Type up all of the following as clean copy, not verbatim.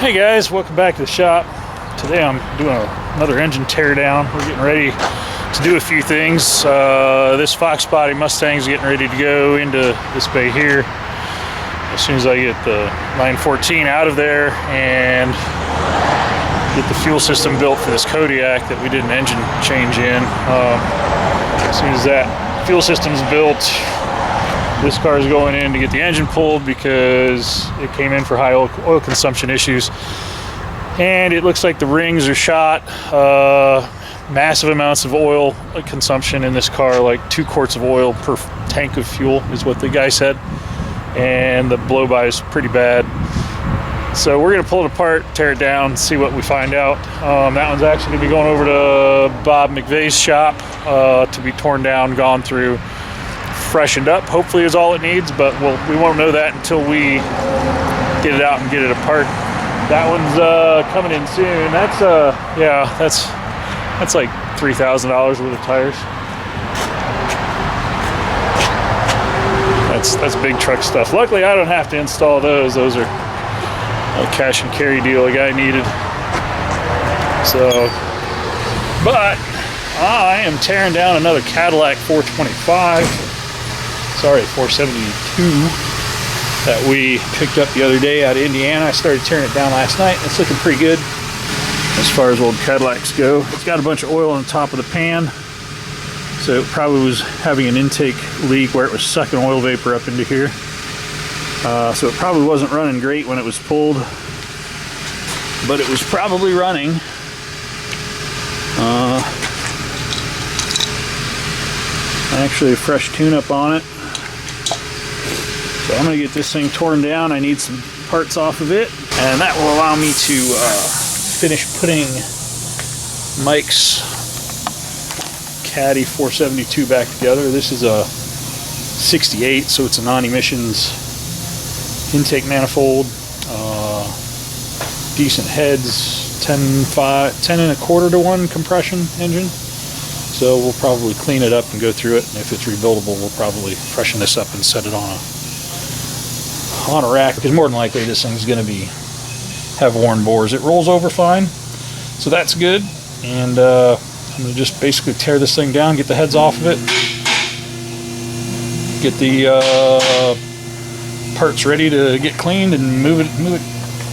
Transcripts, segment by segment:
Hey guys, welcome back to the shop. Today I'm doing another engine teardown. We're getting ready to do a few things. This Fox body Mustang's getting ready to go into this bay here. As soon as I get the 914 out of there and get the fuel system built for this Kodiak that we did an engine change in. As soon as that fuel system's built, this car is going in to get the engine pulled because it came in for high oil consumption issues. And it looks like the rings are shot. Massive amounts of oil consumption in this car, like 2 quarts of oil per tank of fuel is what the guy said. And the blow-by is pretty bad. So we're gonna pull it apart, tear it down, see what we find out. That one's actually gonna be going over to Bob McVeigh's shop to be torn down, gone through, freshened up, hopefully is all it needs, but we won't know that until we get it out and get it apart. That one's coming in soon. That's yeah, that's like $3,000 worth of tires. That's big truck stuff. Luckily I don't have to install those. Those are a cash and carry deal a guy needed. So, but I am tearing down another Cadillac 425. Sorry, 472 that we picked up the other day out of Indiana. I started tearing it down last night. It's looking pretty good as far as old Cadillacs go. It's got a bunch of oil on the top of the pan, so it probably was having an intake leak where it was sucking oil vapor up into here. So it probably wasn't running great when it was pulled, but it was probably running. Actually a fresh tune-up on it. So I'm going to get this thing torn down. I need some parts off of it, and that will allow me to finish putting Mike's Cadi 472 back together. This is a 68, so it's a non-emissions intake manifold, decent heads, 10 1/4 to 1 compression engine. So we'll probably clean it up and go through it, and if it's rebuildable, we'll probably freshen this up and set it on a rack, because more than likely this thing's going to have worn bores. It rolls over fine, so that's good. And I'm going to just basically tear this thing down, get the heads off of it, get the parts ready to get cleaned, and move it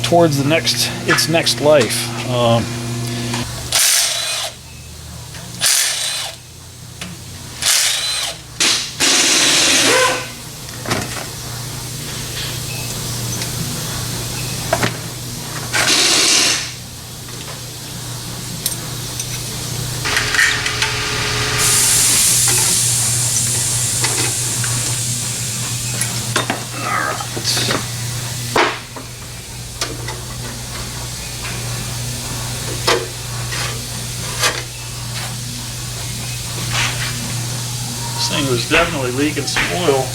towards its next life. This thing was definitely leaking some oil.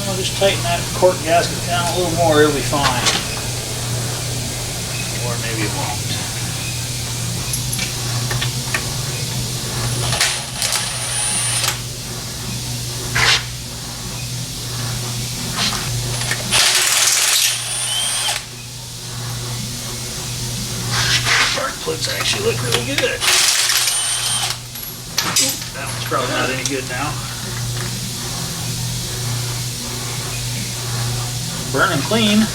I'll just tighten that cork gasket down a little more, it'll be fine. Or maybe it won't. Plugs actually look really good. Oop, that one's probably not any good now. Burning clean.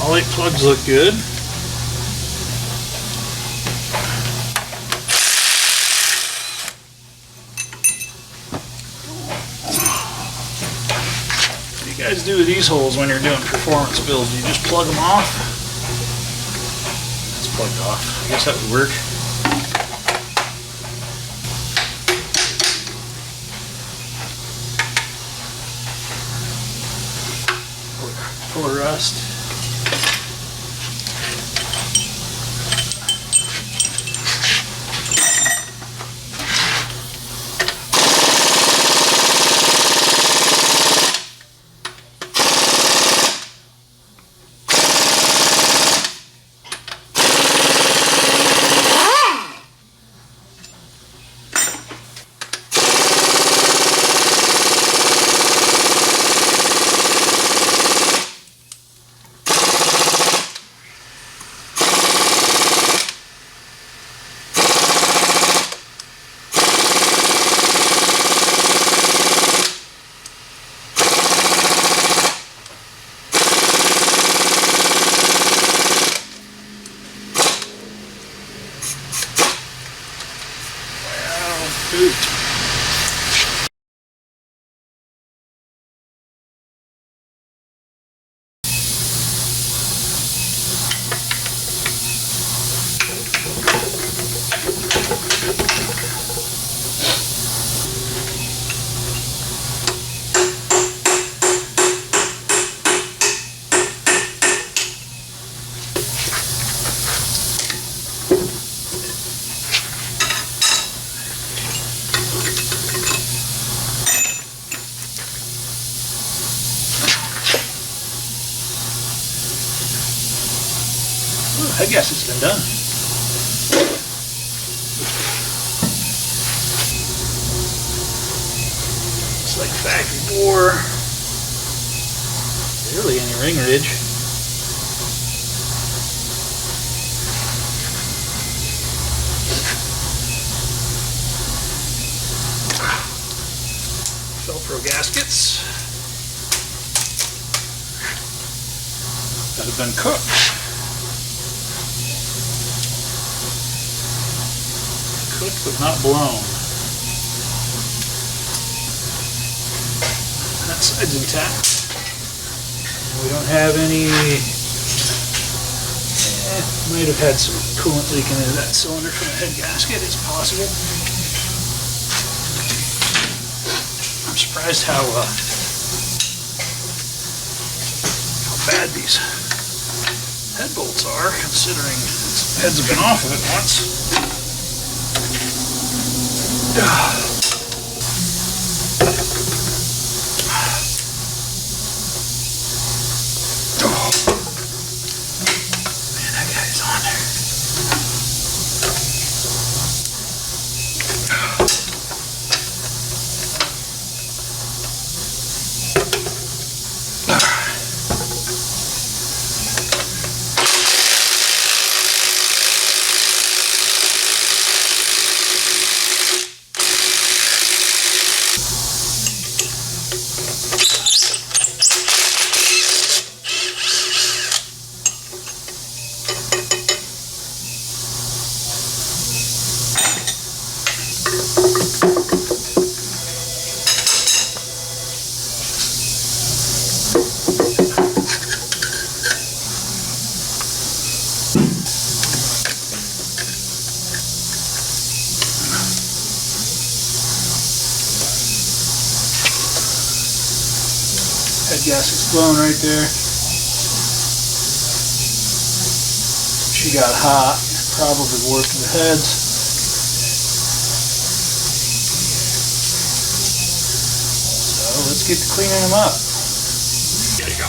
All 8 plugs look good. What do you guys do with these holes when you're doing performance builds? You just plug them off? It's plugged off. I guess that would work. Pour rust. head gasket's been done. Looks like factory bore. Barely any ring ridge. Velcro gaskets that have been cooked. Cooked but not blown. That side's intact. We don't have any, might have had some coolant leaking into that cylinder from the head gasket, it's possible. I'm surprised how bad these head bolts are, considering the heads have been off of it once. Head gasket's blown right there. She got hot, probably warped the heads. So let's get to cleaning them up. There you go.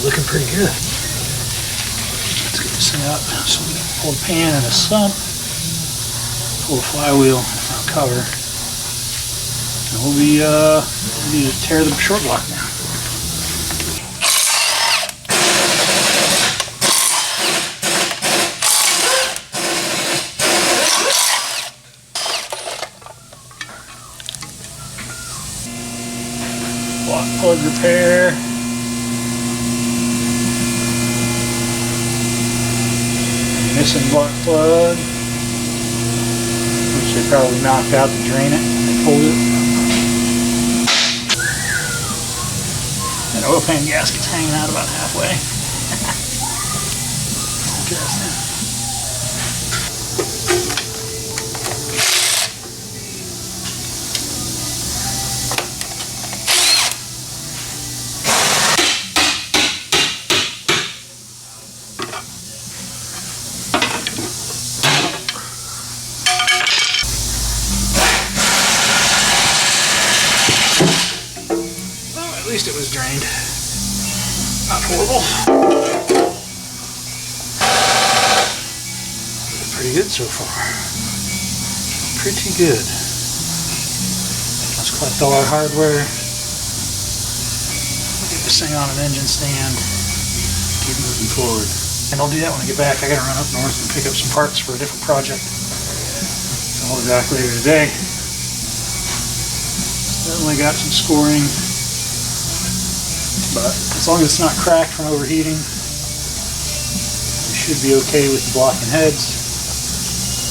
Looking pretty good. Let's get this thing up. So we pull the pan and a sump, pull the flywheel and the front cover, and we'll be ready to tear the short block now. Block plug repair. Missing block plug, which they probably knocked out to drain it when they pulled it. And oil pan gasket's hanging out about halfway. Interesting. At least it was drained. Not horrible. Pretty good so far. Pretty good. Let's collect all our hardware. Get this thing on an engine stand. Keep moving forward. And I'll do that when I get back. I gotta run up north and pick up some parts for a different project. So I'll be back later today. Certainly got some scoring. But as long as it's not cracked from overheating, we should be okay with the block and heads.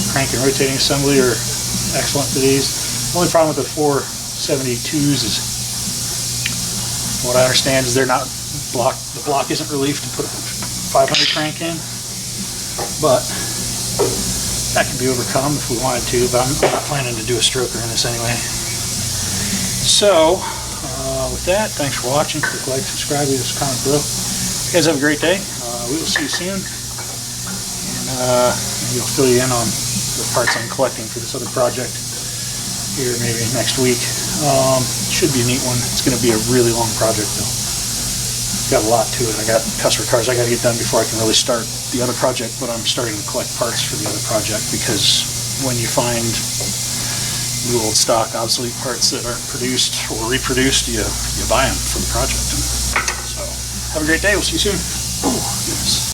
Crank and rotating assembly are excellent for these. The only problem with the 472s is what I understand is they're not block. The block isn't relieved to put a 500 crank in, but that can be overcome if we wanted to. But I'm not planning to do a stroker in this anyway. So with that, thanks for watching. Click like, subscribe, leave us a comment below. You guys have a great day. We will see you soon, and we'll fill you in on the parts I'm collecting for this other project here maybe next week. Should be a neat one. It's going to be a really long project though. Got a lot to it. I got customer cars I got to get done before I can really start the other project, but I'm starting to collect parts for the other project because when you find new old stock obsolete parts that aren't produced or reproduced, you buy them for the project. So have a great day. We'll see you soon. Oh, goodness.